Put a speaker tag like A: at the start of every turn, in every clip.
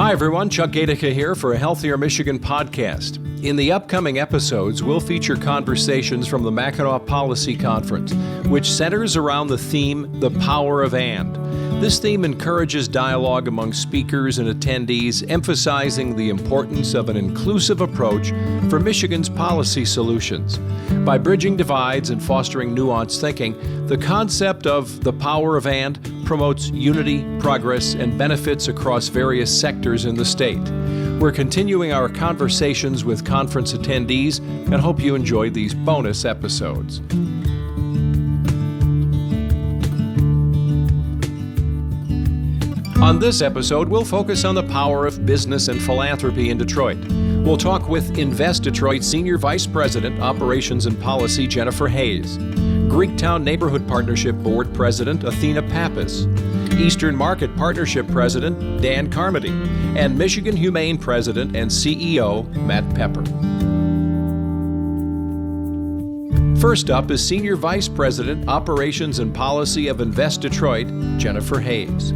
A: Hi everyone, Chuck Gatica here for a Healthier Michigan podcast. In the upcoming episodes, we'll feature conversations from the Mackinac Policy Conference, which centers around the theme, The Power of And. This theme encourages dialogue among speakers and attendees, emphasizing the importance of an inclusive approach for Michigan's policy solutions. By bridging divides and fostering nuanced thinking, the concept of the power of and promotes unity, progress, and benefits across various sectors in the state. We're continuing our conversations with conference attendees and hope you enjoy these bonus episodes. On this episode, we'll focus on the power of business and philanthropy in Detroit. We'll talk with Invest Detroit Senior Vice President, Operations and Policy, Jennifer Hayes, Greektown Neighborhood Partnership Board President, Athena Pappas, Eastern Market Partnership President, Dan Carmody, and Michigan Humane President and CEO, Matt Pepper. First up is Senior Vice President, Operations and Policy of Invest Detroit, Jennifer Hayes.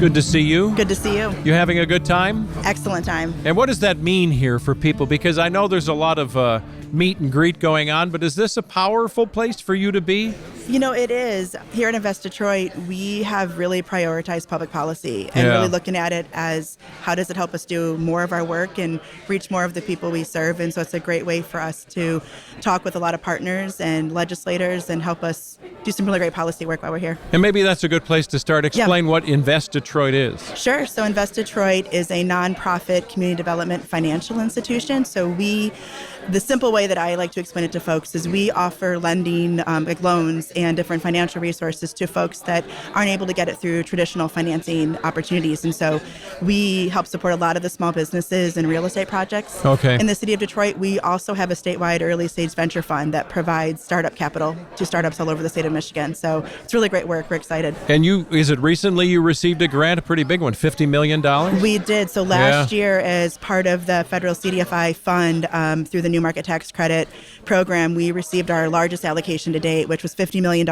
A: Good to see you.
B: Good to see you.
A: You having a good time?
B: Excellent time.
A: And what does that mean here for people? Because I know there's a lot of meet and greet going on, but is this a powerful place for you to be?
B: You know, it is. Here at Invest Detroit, we have really prioritized public policy and really looking at it as how does it help us do more of our work and reach more of the people we serve. And so it's a great way for us to talk with a lot of partners and legislators and help us do some really great policy work while we're here.
A: And maybe that's a good place to start. Explain what Invest Detroit is.
B: Sure. So Invest Detroit is a nonprofit community development financial institution. So the simple way that I like to explain it to folks is we offer lending, like loans and different financial resources to folks that aren't able to get it through traditional financing opportunities. And so we help support a lot of the small businesses and real estate projects. In the city of Detroit, we also have a statewide early stage venture fund that provides startup capital to startups all over the state of Michigan. So it's really great work. We're excited.
A: And is it recently you received a grant, a pretty big one, $50 million?
B: We did. So last year, as part of the federal CDFI fund through the New Market Tax Credit program, we received our largest allocation to date, which was $50 million.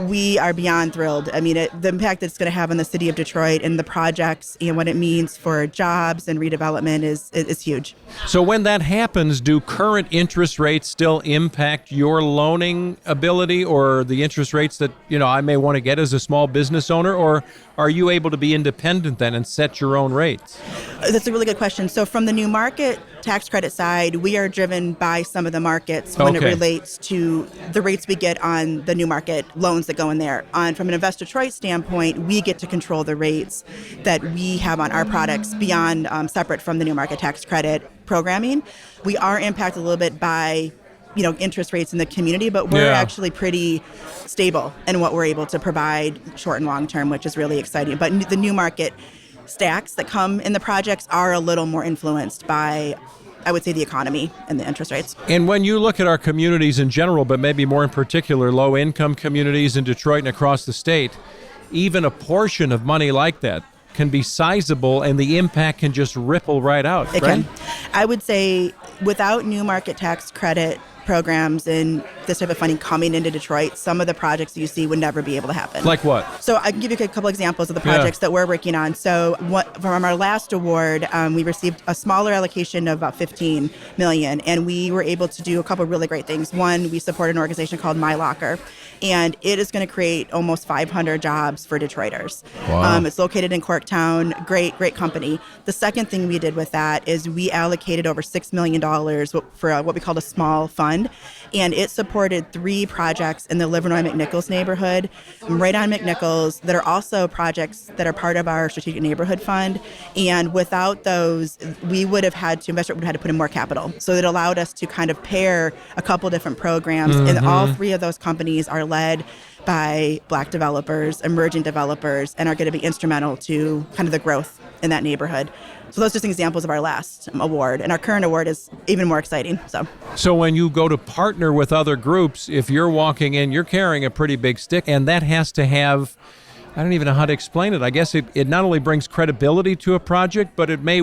B: We are beyond thrilled. I mean, the impact that it's going to have on the city of Detroit and the projects and what it means for jobs and redevelopment is huge.
A: So when that happens, do current interest rates still impact your loaning ability or the interest rates that, I may want to get as a small business owner, or are you able to be independent then and set your own rates?
B: That's a really good question. So from the New Market Tax Credit side, we are driven by some of the markets when it relates to the rates we get on the New Market loans that go in there. From an Invest Detroit standpoint, we get to control the rates that we have on our products beyond separate from the New Market Tax Credit programming. We are impacted a little bit by interest rates in the community, but we're actually pretty stable in what we're able to provide short and long term, which is really exciting. But the New Market stacks that come in the projects are a little more influenced by, I would say, the economy and the interest rates.
A: And when you look at our communities in general, but maybe more in particular, low-income communities in Detroit and across the state, even a portion of money like that can be sizable and the impact can just ripple right out.
B: It can. I would say without New Market Tax Credit programs and this type of funding coming into Detroit, some of the projects you see would never be able to happen.
A: Like what?
B: So I can give you a couple examples of the projects that we're working on. So from our last award, we received a smaller allocation of about $15 million, and we were able to do a couple of really great things. One, we support an organization called My Locker, and it is going to create almost 500 jobs for Detroiters.
A: Wow.
B: It's located in Corktown. Great company. The second thing we did with that is we allocated over $6 million for what we called a small fund. And it supported 3 projects in the Livernois McNichols neighborhood, right on McNichols, that are also projects that are part of our strategic neighborhood fund. And without those, we would have had to put in more capital. So it allowed us to kind of pair a couple different programs. And all 3 of those companies are led by Black developers, emerging developers, and are going to be instrumental to kind of the growth in that neighborhood. So those are just examples of our last award. And our current award is even more exciting.
A: So when you go to partner with other groups, if you're walking in, you're carrying a pretty big stick, and that has to have, I don't even know how to explain it. I guess it not only brings credibility to a project, but it may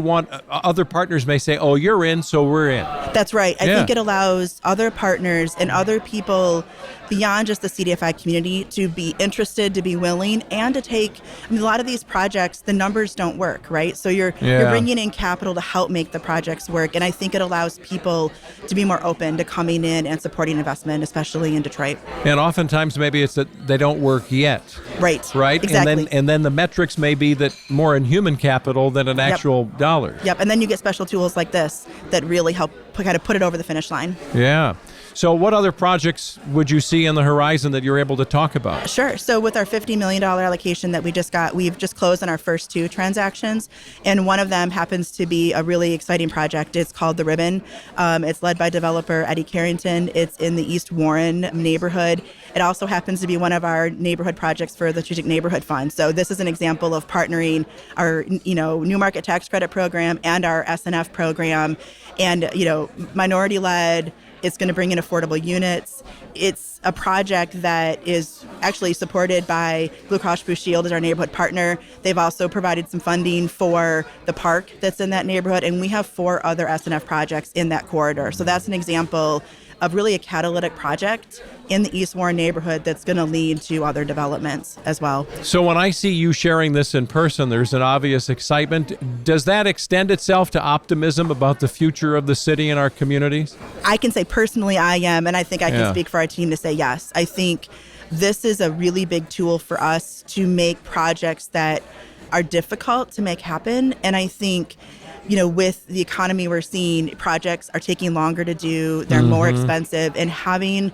A: other partners may say, oh, you're in, so we're in.
B: That's right. I think it allows other partners and other people beyond just the CDFI community to be interested, to be willing, and to take, a lot of these projects, the numbers don't work, right? So you're bringing in capital to help make the projects work. And I think it allows people to be more open to coming in and supporting investment, especially in Detroit.
A: And oftentimes maybe it's that they don't work yet.
B: Right.
A: Exactly. And then the metrics may be that more in human capital than in actual dollars.
B: Yep. And then you get special tools like this that really help kind of put it over the finish line.
A: Yeah. So what other projects would you see on the horizon that you're able to talk about?
B: Sure. So with our $50 million allocation that we just got, we've just closed on our first 2 transactions. And one of them happens to be a really exciting project. It's called The Ribbon. It's led by developer Eddie Carrington. It's in the East Warren neighborhood. It also happens to be one of our neighborhood projects for the Strategic Neighborhood Fund. So this is an example of partnering our, new market tax credit program and our SNF program, and, minority led. It's going to bring in affordable units. It's a project that is actually supported by Blue Cross Blue Shield as our neighborhood partner. They've also provided some funding for the park that's in that neighborhood, and we have 4 other SNF projects in that corridor. So that's an example of really a catalytic project in the East Warren neighborhood that's going to lead to other developments as well.
A: So when I see you sharing this in person, there's an obvious excitement. Does that extend itself to optimism about the future of the city and our communities?
B: I can say personally I am, and I think I can speak for our team to say yes. I think this is a really big tool for us to make projects that are difficult to make happen. And I think with the economy we're seeing, projects are taking longer to do, they're more expensive, and having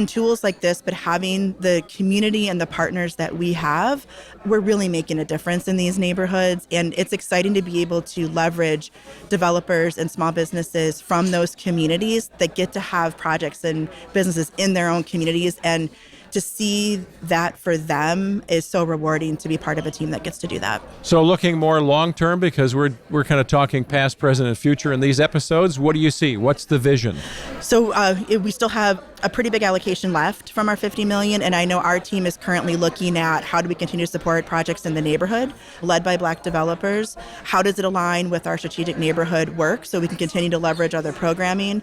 B: tools like this, but having the community and the partners that we have, we're really making a difference in these neighborhoods. And it's exciting to be able to leverage developers and small businesses from those communities that get to have projects and businesses in their own communities. And to see that for them is so rewarding, to be part of a team that gets to do that.
A: So looking more long-term, because we're kind of talking past, present, and future in these episodes, what do you see? What's the vision?
B: So we still have a pretty big allocation left from our $50 million, and I know our team is currently looking at how do we continue to support projects in the neighborhood led by Black developers? How does it align with our strategic neighborhood work so we can continue to leverage other programming?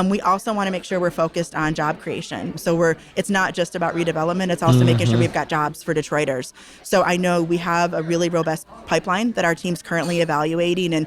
B: We also want to make sure we're focused on job creation. So it's not just about redevelopment, it's also making sure we've got jobs for Detroiters. So I know we have a really robust pipeline that our team's currently evaluating, and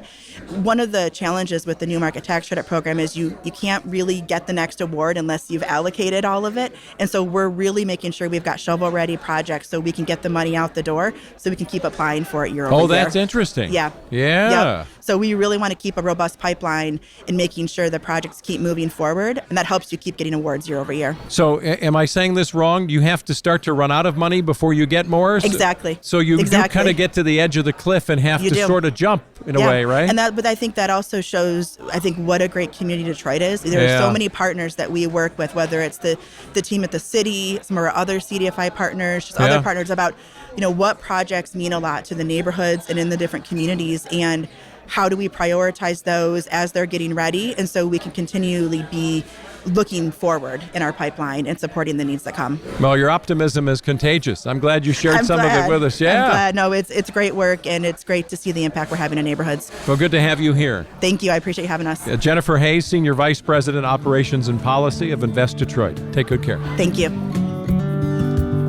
B: one of the challenges with the new market tax credit program is you can't really get the next award unless you've allocated all of it. And so we're really making sure we've got shovel-ready projects so we can get the money out the door so we can keep applying for it year over year.
A: Oh, that's interesting.
B: Yeah. Yep. So we really want to keep a robust pipeline in making sure the projects keep moving forward, and that helps you keep getting awards year over year.
A: So am I saying this wrong? You have to start to run out of money before you get more?
B: Exactly.
A: So you kind of get to the edge of the cliff and have to sort of jump in a way, right?
B: But I think that also shows, what a great community Detroit is. There are so many partners that we work with, whether it's the team at the city, some of our other CDFI partners, just other partners, about what projects mean a lot to the neighborhoods and in the different communities, and how do we prioritize those as they're getting ready, and so we can continually be looking forward in our pipeline and supporting the needs that come.
A: Well, your optimism is contagious. I'm glad you shared some of it with us. Yeah.
B: I'm glad. No, it's great work, and it's great to see the impact we're having in neighborhoods.
A: Well, good to have you here.
B: Thank you. I appreciate you having us.
A: Jennifer Hayes, Senior Vice President, Operations and Policy of Invest Detroit. Take good care.
B: Thank you.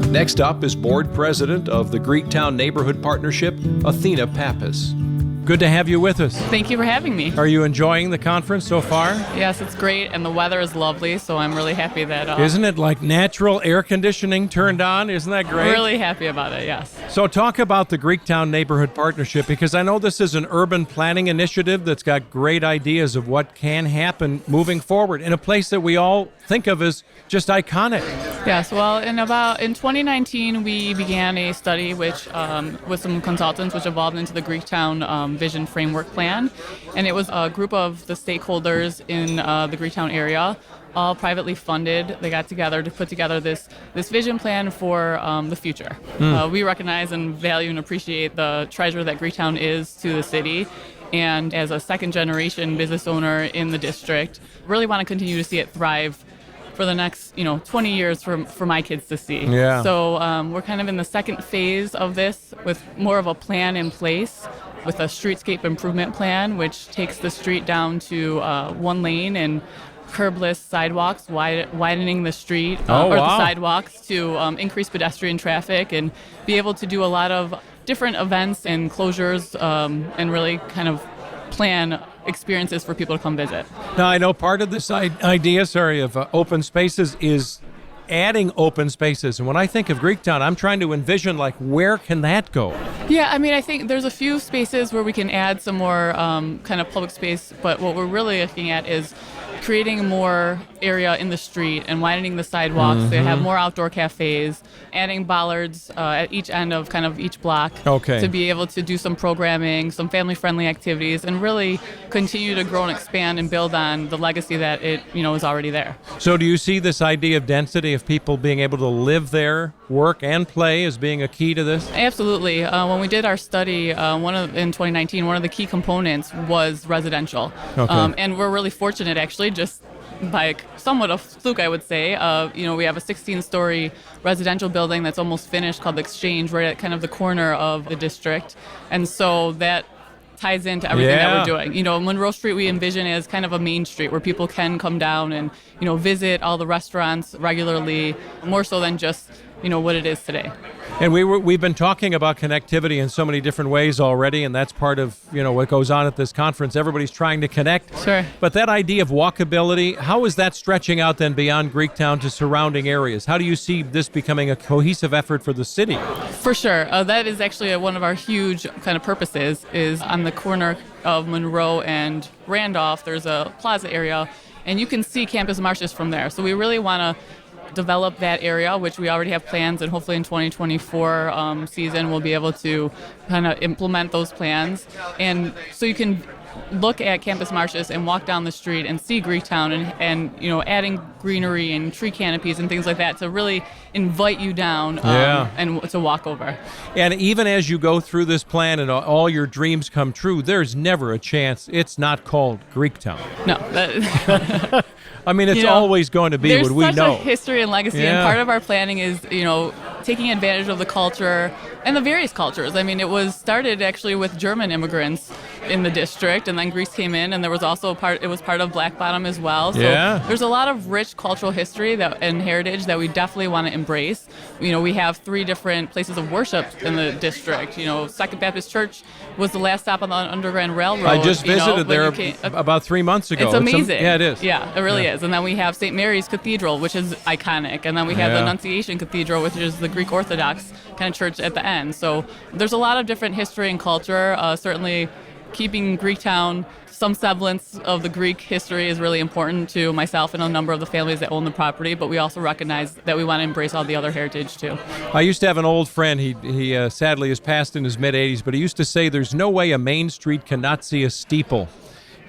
A: Next up is Board President of the Greektown Neighborhood Partnership, Athena Pappas. Good to have you with us.
C: Thank you for having me.
A: Are you enjoying the conference so far?
C: Yes, it's great, and the weather is lovely, so I'm really happy that...
A: Isn't it like natural air conditioning turned on? Isn't that great?
C: Really happy about it, yes.
A: So talk about the Greektown Neighborhood Partnership, because I know this is an urban planning initiative that's got great ideas of what can happen moving forward in a place that we all think of as just iconic.
C: Yes, well, in 2019, we began a study which with some consultants, which evolved into the Greektown Vision Framework Plan, and it was a group of the stakeholders in the Greektown area, all privately funded. They got together to put together this vision plan for the future. We recognize and value and appreciate the treasure that Greektown is to the city. And as a second-generation business owner in the district, really want to continue to see it thrive for the next 20 years for my kids to see.
A: Yeah.
C: So we're kind of in the second phase of this with more of a plan in place, with a streetscape improvement plan, which takes the street down to one lane and curbless sidewalks, widening the street
A: Oh,
C: or the
A: wow.
C: sidewalks to increase pedestrian traffic and be able to do a lot of different events and closures and really kind of plan experiences for people to come visit.
A: Now, I know part of this idea, of open spaces is adding open spaces. And when I think of Greektown, I'm trying to envision, like, where can that go?
C: Yeah, I mean, I think there's a few spaces where we can add some more kind of public space, but what we're really looking at is creating more area in the street and widening the sidewalks. They have more outdoor cafes, adding bollards at each end of kind of each block to be able to do some programming, some family-friendly activities, and really continue to grow and expand and build on the legacy that it is already there.
A: So do you see this idea of density, of people being able to live there, work, and play as being a key to this?
C: Absolutely. When we did our study in 2019, one of the key components was residential. And we're really fortunate, actually, just by somewhat of fluke, I would say. We have a 16-story residential building that's almost finished called the Exchange, right at kind of the corner of the district. And so that ties into everything that we're doing. Monroe Street we envision as kind of a main street where people can come down and, visit all the restaurants regularly, more so than just, what it is today.
A: And we've been talking about connectivity in so many different ways already, and that's part of what goes on at this conference. Everybody's trying to connect.
C: Sure.
A: But that idea of walkability, how is that stretching out then beyond Greektown to surrounding areas? How do you see this becoming a cohesive effort for the city?
C: For sure. That is actually one of our huge kind of purposes is on the corner of Monroe and Randolph. There's a plaza area, and you can see Campus Martius from there. So we really want to develop that area, which we already have plans, and hopefully in 2024 season we'll be able to kind of implement those plans. And so you can look at Campus Martius and walk down the street and see Greektown and adding greenery and tree canopies and things like that to really invite you down and to walk over.
A: And even as you go through this plan and all your dreams come true, there's never a chance it's not called Greektown.
C: No.
A: I mean, it's always going to be what we know.
C: There's such a history and legacy, and part of our planning is, taking advantage of the culture and the various cultures. I mean, it was started actually with German immigrants in the district, and then Greece came in, and there was also it was part of Black Bottom as well. So there's a lot of rich cultural history and heritage that we definitely want to embrace. We have 3 different places of worship in the district. Second Baptist Church was the last stop on the Underground Railroad.
A: I just visited there about 3 months ago.
C: It's amazing.
A: It is.
C: Yeah, it really is. And then we have St. Mary's Cathedral, which is iconic. And then we have the Annunciation Cathedral, which is the Greek Orthodox kind of church at the end. So there's a lot of different history and culture. Certainly keeping Greektown some semblance of the Greek history is really important to myself and a number of the families that own the property, but we also recognize that we want to embrace all the other heritage too.
A: I used to have an old friend, he sadly has passed in his mid-80s, but he used to say there's no way a main street cannot see a steeple.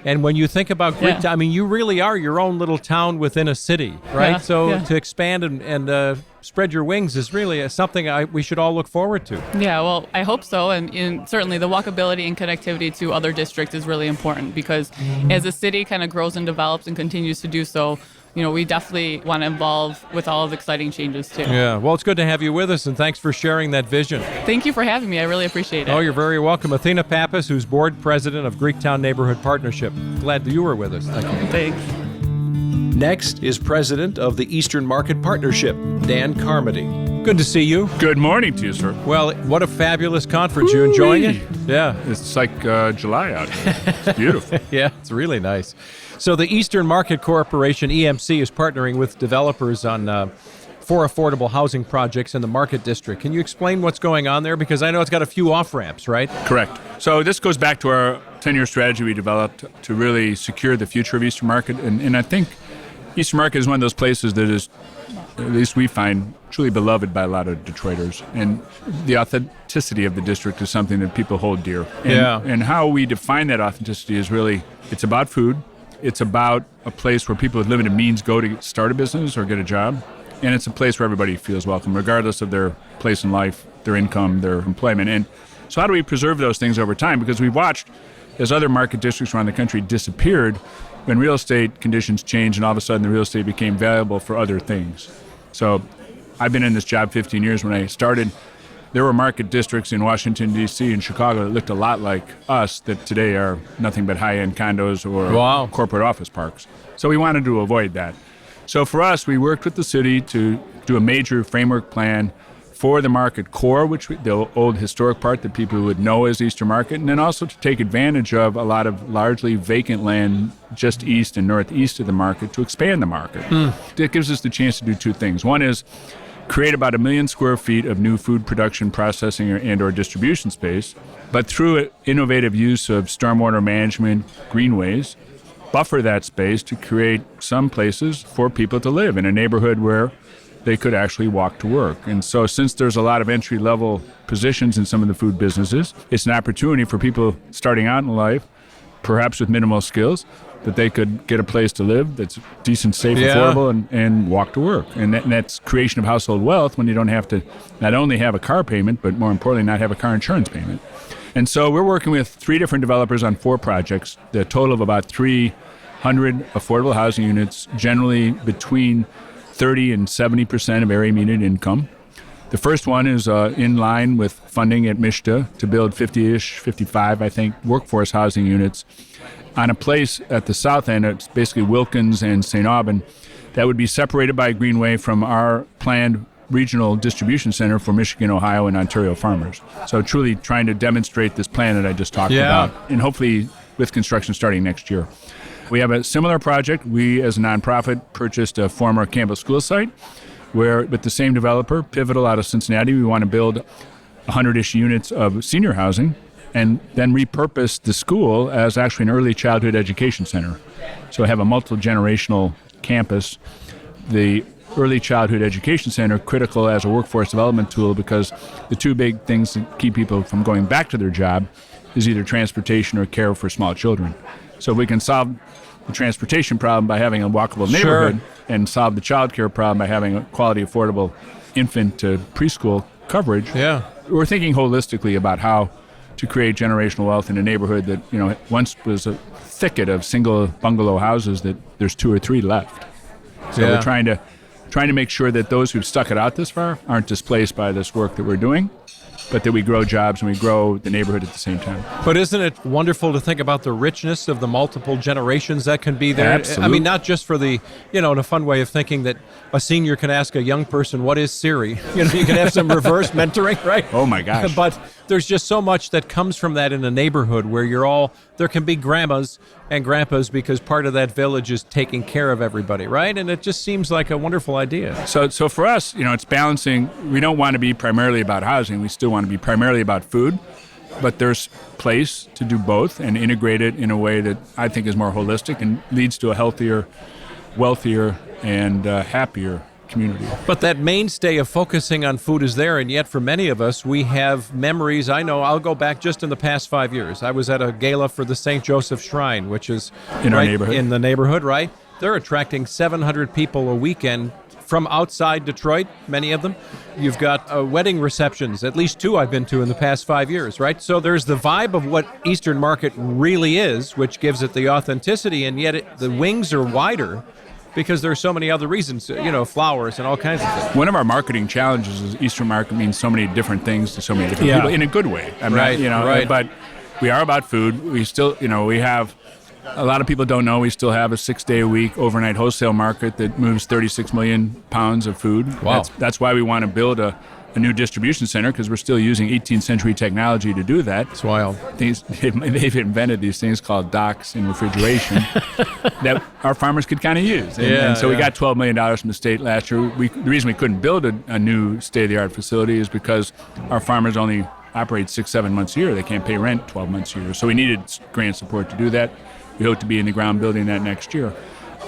A: And when you think about Greektown, I mean, you really are your own little town within a city, right? To expand and spread your wings is really something we should all look forward to. Yeah,
C: well, I hope so. And certainly the walkability and connectivity to other districts is really important because as the city kind of grows and develops and continues to do so, we definitely want to involve with all of the exciting changes too.
A: Yeah, well, it's good to have you with us, and thanks for sharing that vision.
C: Thank you for having me. I really appreciate it.
A: Oh, you're very welcome. Athena Pappas, who's board president of Greektown Neighborhood Partnership. Glad that you were with us. Thank you.
C: Thanks.
A: Next is president of the Eastern Market Partnership, Dan Carmody. Good to see you.
D: Good morning to you, sir.
A: Well, what a fabulous conference. You enjoying it? Yeah.
D: It's like July out here. It's beautiful.
A: Yeah, it's really nice. So the Eastern Market Corporation, EMC, is partnering with developers on 4 affordable housing projects in the Market District. Can you explain what's going on there? Because I know it's got a few off-ramps, right?
D: Correct. So this goes back to our 10-year strategy we developed to really secure the future of Eastern Market. And I think Eastern Market is one of those places that is, at least we find, truly beloved by a lot of Detroiters. And the authenticity of the district is something that people hold dear. And how we define that authenticity is really, it's about food. It's about a place where people with limited means go to start a business or get a job. And it's a place where everybody feels welcome, regardless of their place in life, their income, their employment. And so how do we preserve those things over time? Because we watched as other market districts around the country disappeared when real estate conditions changed and all of a sudden the real estate became valuable for other things. So I've been in this job 15 years. When I started, there were market districts in Washington, D.C. and Chicago that looked a lot like us that today are nothing but high-end condos or corporate office parks. So we wanted to avoid that. So for us, we worked with the city to do a major framework plan for the market core, the old historic part that people would know as Eastern Market, and then also to take advantage of a lot of largely vacant land just east and northeast of the market to expand the market. That gives us the chance to do two things. One is create about 1 million square feet of new food production, processing, and/or distribution space, but through innovative use of stormwater management, greenways, buffer that space to create some places for people to live in a neighborhood where they could actually walk to work. And so since there's a lot of entry-level positions in some of the food businesses, it's an opportunity for people starting out in life, perhaps with minimal skills, that they could get a place to live that's decent, safe, affordable, and walk to work. And that's creation of household wealth when you don't have to not only have a car payment, but more importantly, not have a car insurance payment. And so we're working with 3 different developers on 4 projects, the total of about 300 affordable housing units, generally between 30 and 70% of area median income. The first one is in line with funding at MISHDA to build 50-ish, 55, I think, workforce housing units on a place at the south end. It's basically Wilkins and St. Aubin that would be separated by a greenway from our planned regional distribution center for Michigan, Ohio, and Ontario farmers. So truly trying to demonstrate this plan that I just talked about, and hopefully with construction starting next year. We have a similar project. We, as a nonprofit, purchased a former Campbell School site where, with the same developer, Pivotal out of Cincinnati, we want to build 100-ish units of senior housing and then repurpose the school as actually an early childhood education center. So have a multi-generational campus. The early childhood education center critical as a workforce development tool because the 2 big things that keep people from going back to their job is either transportation or care for small children. So if we can solve the transportation problem by having a walkable neighborhood and solve the child care problem by having a quality, affordable infant to preschool coverage, we're thinking holistically about how to create generational wealth in a neighborhood that once was a thicket of single bungalow houses that there's 2 or 3 left. So we're trying to make sure that those who've stuck it out this far aren't displaced by this work that we're doing, but that we grow jobs and we grow the neighborhood at the same time.
A: But isn't it wonderful to think about the richness of the multiple generations that can be there?
D: Absolutely.
A: I mean, not just for the, in a fun way of thinking that a senior can ask a young person, what is Siri? You can have some reverse mentoring, right?
D: Oh my gosh.
A: But there's just so much that comes from that in a neighborhood where there can be grandmas and grandpas because part of that village is taking care of everybody, right? And it just seems like a wonderful idea.
D: So for us, it's balancing. We don't want to be primarily about housing. We still want to be primarily about food, but there's place to do both and integrate it in a way that I think is more holistic and leads to a healthier, wealthier, and happier community.
A: But that mainstay of focusing on food is there, and yet for many of us, we have memories. I know I'll go back just in the past 5 years. I was at a gala for the St. Joseph Shrine, which is
D: in our neighborhood.
A: In the neighborhood, right? They're attracting 700 people a weekend from outside Detroit, many of them. You've got wedding receptions, at least 2 I've been to in the past 5 years, right? So there's the vibe of what Eastern Market really is, which gives it the authenticity, and yet the wings are wider because there's so many other reasons, flowers and all kinds of things.
D: One of our marketing challenges is Eastern Market means so many different things to so many different people in a good way.
A: Right.
D: But we are about food. We still, we have, a lot of people don't know, we still have a 6-day-a-week overnight wholesale market that moves 36 million pounds of food.
A: Wow.
D: That's why we want to build a new distribution center, because we're still using 18th century technology to do that.
A: It's wild.
D: They've invented these things called docks and refrigeration that our farmers could kind of use. And so we got $12 million from the state last year. The reason we couldn't build a new state-of-the-art facility is because our farmers only operate 6-7 months a year. They can't pay rent 12 months a year. So we needed grant support to do that. We hope to be in the ground building that next year.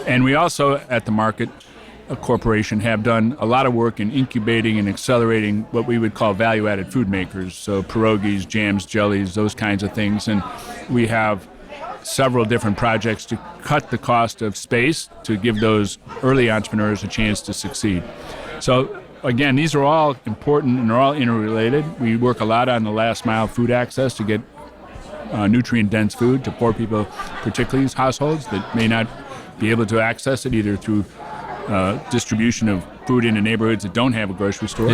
D: And we also, at the market, a corporation, have done a lot of work in incubating and accelerating what we would call value-added food makers, so pierogies, jams, jellies, those kinds of things. And we have several different projects to cut the cost of space to give those early entrepreneurs a chance to succeed. So again, these are all important and they're all interrelated. We work a lot on the last mile food access to get nutrient-dense food to poor people, particularly households that may not be able to access it either through distribution of food into neighborhoods that don't have a grocery store.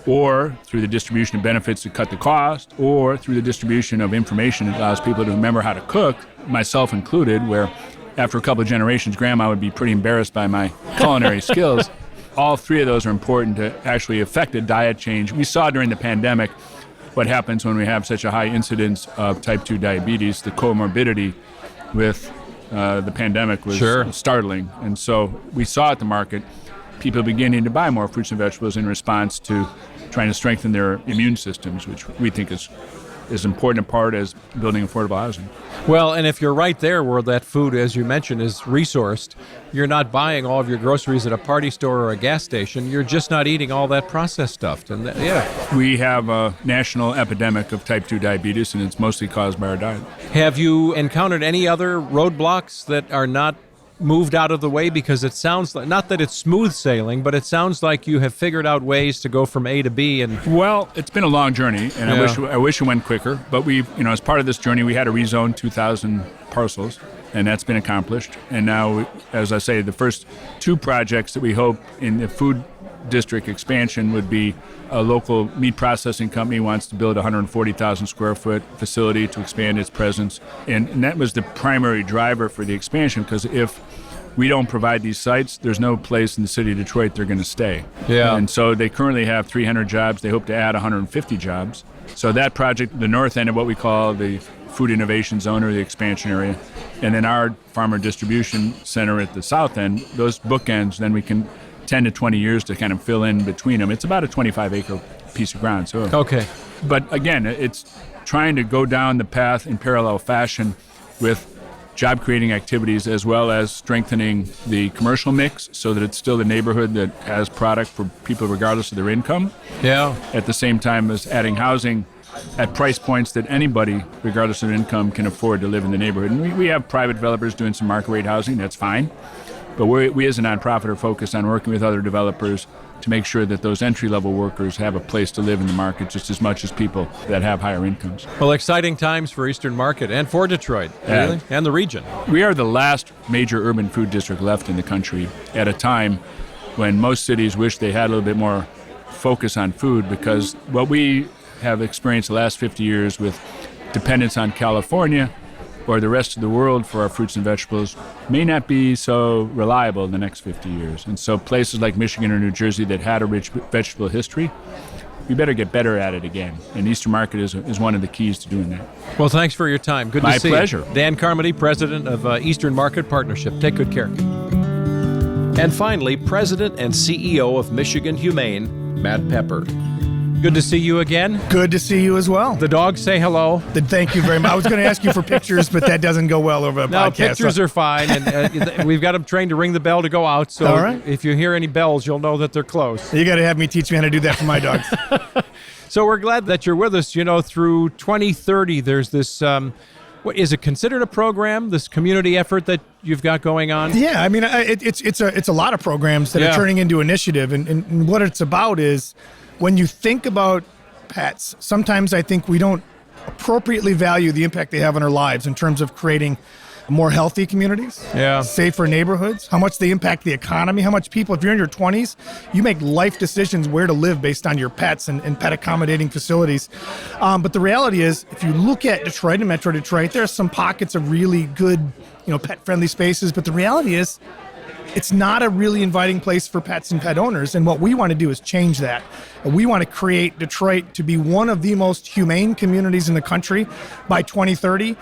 D: or through the distribution of benefits to cut the cost, or through the distribution of information that allows people to remember how to cook, myself included, where after a couple of generations, Grandma would be pretty embarrassed by my culinary skills. All three of those are important to actually affect a diet change. We saw during the pandemic what happens when we have such a high incidence of type 2 diabetes. The comorbidity with the pandemic was startling. And so we saw at the market people beginning to buy more fruits and vegetables in response to trying to strengthen their immune systems, which we think is as important a part as building affordable housing.
A: Well, and if you're right there where that food, as you mentioned, is resourced, you're not buying all of your groceries at a party store or a gas station. You're just not eating all that processed stuff. And
D: we have a national epidemic of type 2 diabetes, and it's mostly caused by our diet.
A: Have you encountered any other roadblocks that are not moved out of the way? Because it sounds like, not that it's smooth sailing, but it sounds like you have figured out ways to go from A to B. And
D: well, it's been a long journey, and I wish it went quicker. But we, as part of this journey, we had to rezone 2,000 parcels, and that's been accomplished. And now, as I say, the first two projects that we hope in the food district expansion would be a local meat processing company wants to build a 140,000 square foot facility to expand its presence. And that was the primary driver for the expansion, because if we don't provide these sites, there's no place in the city of Detroit they're going to stay.
A: Yeah.
D: And so they currently have 300 jobs. They hope to add 150 jobs. So that project, the north end of what we call the Food Innovation Zone or the expansion area, and then our farmer distribution center at the south end, those bookends, then we can 10 to 20 years to kind of fill in between them. It's about a 25-acre piece of ground. So
A: okay.
D: But again, it's trying to go down the path in parallel fashion with job-creating activities as well as strengthening the commercial mix so that it's still the neighborhood that has product for people regardless of their income.
A: Yeah.
D: At the same time as adding housing at price points that anybody, regardless of income, can afford to live in the neighborhood. And we have private developers doing some market rate housing. That's fine. But we as a nonprofit are focused on working with other developers to make sure that those entry-level workers have a place to live in the market just as much as people that have higher incomes.
A: Well, exciting times for Eastern Market and for Detroit, really, and the region.
D: We are the last major urban food district left in the country at a time when most cities wish they had a little bit more focus on food, because what we have experienced the last 50 years with dependence on California or the rest of the world for our fruits and vegetables may not be so reliable in the next 50 years. And so places like Michigan or New Jersey that had a rich vegetable history, we better get better at it again. And Eastern Market is one of the keys to doing that.
A: Well, thanks for your time. Good to see you.
D: My pleasure.
A: Dan Carmody, president of Eastern Market Partnership. Take good care. And finally, president and CEO of Michigan Humane, Matt Pepper. Good to see you again.
E: Good to see you as well.
A: The dogs say hello.
E: Thank you very much. I was going to ask you for pictures, but that doesn't go well over a podcast.
A: No, pictures are fine, and we've got them trained to ring the bell to go out, so
E: all right.
A: If you hear any bells, you'll know that they're close.
E: You got to have me teach me how to do that for my dogs.
A: So we're glad that you're with us. Through 2030, there's this, what is it considered a program, this community effort that you've got going on?
E: Yeah, I mean, it's a lot of programs that are turning into initiative, and what it's about is, when you think about pets, sometimes I think we don't appropriately value the impact they have on our lives in terms of creating more healthy communities, safer neighborhoods, how much they impact the economy, how much people, if you're in your 20s, you make life decisions where to live based on your pets and pet accommodating facilities. But the reality is, if you look at Detroit and Metro Detroit, there are some pockets of really good, pet-friendly spaces, but the reality is, it's not a really inviting place for pets and pet owners, and what we want to do is change that. We want to create Detroit to be one of the most humane communities in the country by 2030,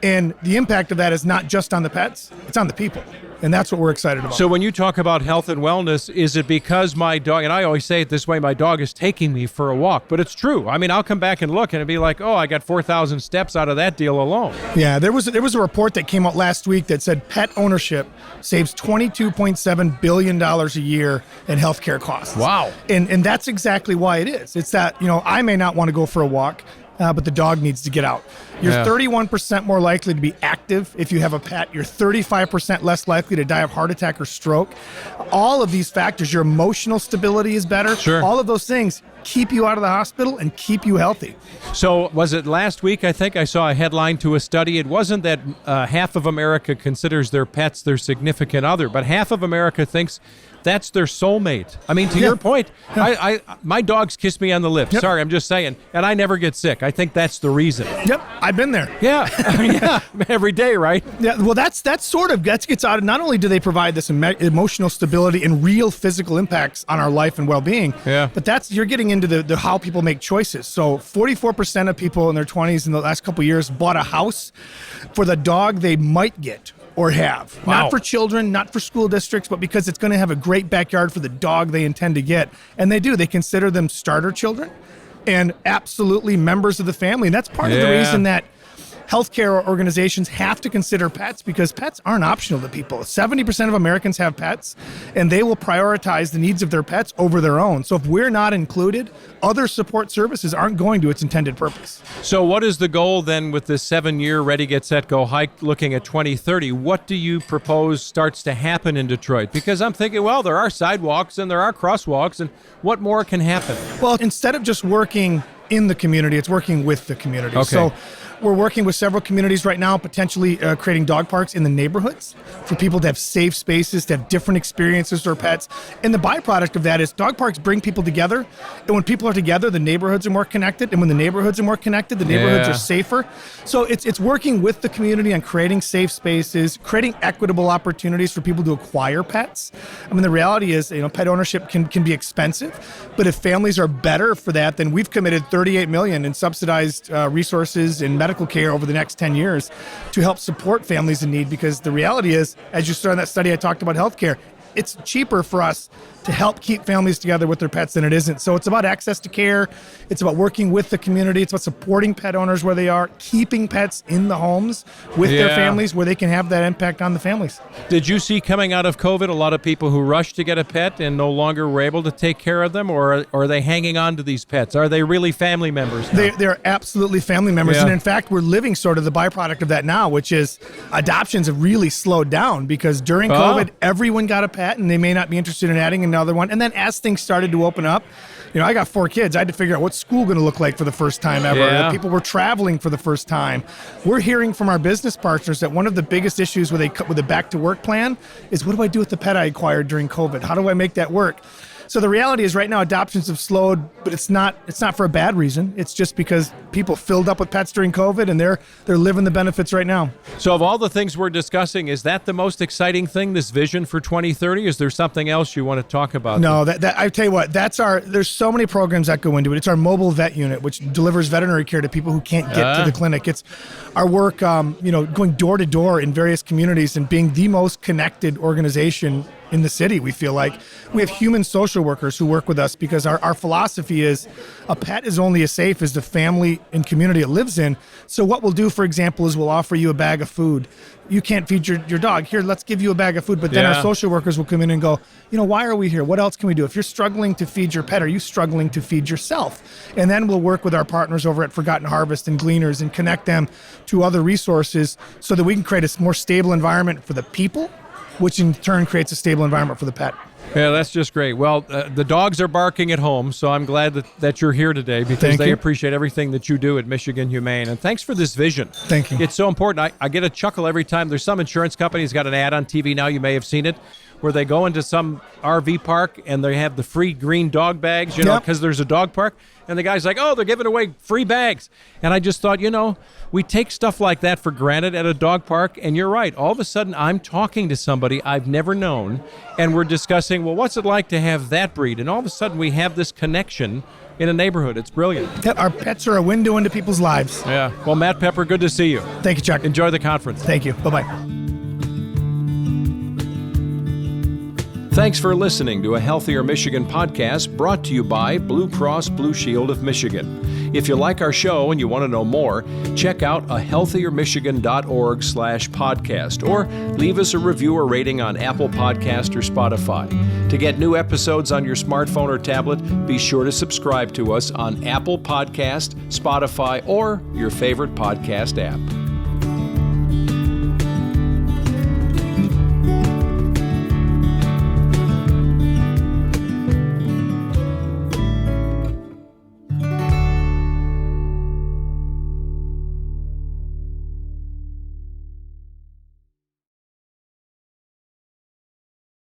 E: and the impact of that is not just on the pets, it's on the people, and that's what we're excited about.
A: So when you talk about health and wellness, is it because my dog, and I always say it this way, my dog is taking me for a walk, but it's true. I mean, I'll come back and look and it'd be like, oh, I got 4,000 steps out of that deal alone.
E: Yeah, there was a report that came out last week that said pet ownership saves $22.7 billion a year in healthcare costs.
A: Wow.
E: And that's exactly why it is. It's that, I may not want to go for a walk, but the dog needs to get out. You're 31% more likely to be active if you have a pet. You're 35% less likely to die of heart attack or stroke. All of these factors, your emotional stability is better.
A: Sure.
E: All of those things keep you out of the hospital and keep you healthy.
A: So was it last week, I think I saw a headline to a study. It wasn't that half of America considers their pets their significant other, but half of America thinks that's their soulmate. I mean, to your point, I my dogs kiss me on the lips.
E: Yep.
A: Sorry, I'm just saying. And I never get sick. I think that's the reason.
E: Yep, I've been there.
A: Yeah. Yeah. Every day, right?
E: Yeah, well, that gets out. Not only do they provide this emotional stability and real physical impacts on our life and well-being, but you're getting into the how people make choices. So 44% of people in their 20s in the last couple of years bought a house for the dog they might get or have.
A: Wow.
E: Not for children, not for school districts, but because it's going to have a great backyard for the dog they intend to get. And they do. They consider them starter children and absolutely members of the family. And that's part of the reason that healthcare organizations have to consider pets, because pets aren't optional to people. 70% of Americans have pets, and they will prioritize the needs of their pets over their own. So if we're not included, other support services aren't going to its intended purpose.
A: So what is the goal then with this 7-year Ready, Get, Set, Go hike looking at 2030? What do you propose starts to happen in Detroit? Because I'm thinking, well, there are sidewalks and there are crosswalks, and what more can happen?
E: Well, instead of just working in the community, it's working with the community.
A: Okay.
E: So we're working with several communities right now, potentially creating dog parks in the neighborhoods for people to have safe spaces, to have different experiences for pets. And the byproduct of that is dog parks bring people together. And when people are together, the neighborhoods are more connected. And when the neighborhoods are more connected, the neighborhoods are safer. So it's working with the community on creating safe spaces, creating equitable opportunities for people to acquire pets. I mean, the reality is, pet ownership can be expensive, but if families are better for that, then we've committed $38 million in subsidized resources in medical care over the next 10 years to help support families in need, because the reality is, as you saw in that study I talked about healthcare, it's cheaper for us to help keep families together with their pets than it isn't. So it's about access to care. It's about working with the community. It's about supporting pet owners where they are, keeping pets in the homes with their families where they can have that impact on the families.
A: Did you see coming out of COVID a lot of people who rushed to get a pet and no longer were able to take care of them, or are they hanging on to these pets? Are they really family members now?
E: They're absolutely family members. And in fact, we're living sort of the byproduct of that now, which is adoptions have really slowed down, because during COVID, everyone got a pet and they may not be interested in adding another one. And then as things started to open up, I got 4 kids. I had to figure out what's school going to look like for the first time ever.
A: Yeah.
E: People were traveling for the first time. We're hearing from our business partners that one of the biggest issues with a back to work plan is, what do I do with the pet I acquired during COVID? How do I make that work? So the reality is right now adoptions have slowed, but it's not for a bad reason. It's just because people filled up with pets during COVID and they're living the benefits right now.
A: So of all the things we're discussing, is that the most exciting thing, this vision for 2030? Is there something else you want to talk about?
E: No, that I tell you what, there's so many programs that go into it. It's our mobile vet unit, which delivers veterinary care to people who can't get to the clinic. It's our work, going door to door in various communities and being the most connected organization in the city. We feel like we have human social workers who work with us, because our philosophy is a pet is only as safe as the family and community it lives in. So what we'll do, for example, is we'll offer you a bag of food. You can't feed your dog. Here, let's give you a bag of food. But then our social workers will come in and go, why are we here? What else can we do? If you're struggling to feed your pet, are you struggling to feed yourself? And then we'll work with our partners over at Forgotten Harvest and Gleaners and connect them to other resources so that we can create a more stable environment for the people, which in turn creates a stable environment for the pet.
A: Yeah, that's just great. Well, the dogs are barking at home, so I'm glad that you're here today, because they appreciate everything that you do at Michigan Humane. And thanks for this vision.
E: Thank you.
A: It's so important. I get a chuckle every time. There's some insurance companies got an ad on TV now, you may have seen it, where they go into some RV park and they have the free green dog bags, because there's a dog park. And the guy's like, they're giving away free bags. And I just thought, we take stuff like that for granted at a dog park. And you're right. All of a sudden, I'm talking to somebody I've never known, and we're discussing, well, what's it like to have that breed? And all of a sudden, we have this connection in a neighborhood. It's brilliant.
E: Our pets are a window into people's lives.
A: Yeah. Well, Matt Pepper, good to see you.
E: Thank you, Chuck.
A: Enjoy the conference.
E: Thank you. Bye-bye.
A: Thanks for listening to a Healthier Michigan podcast brought to you by Blue Cross Blue Shield of Michigan. If you like our show and you want to know more, check out ahealthiermichigan.org/podcast or leave us a review or rating on Apple Podcast or Spotify. To get new episodes on your smartphone or tablet, be sure to subscribe to us on Apple Podcast, Spotify, or your favorite podcast app.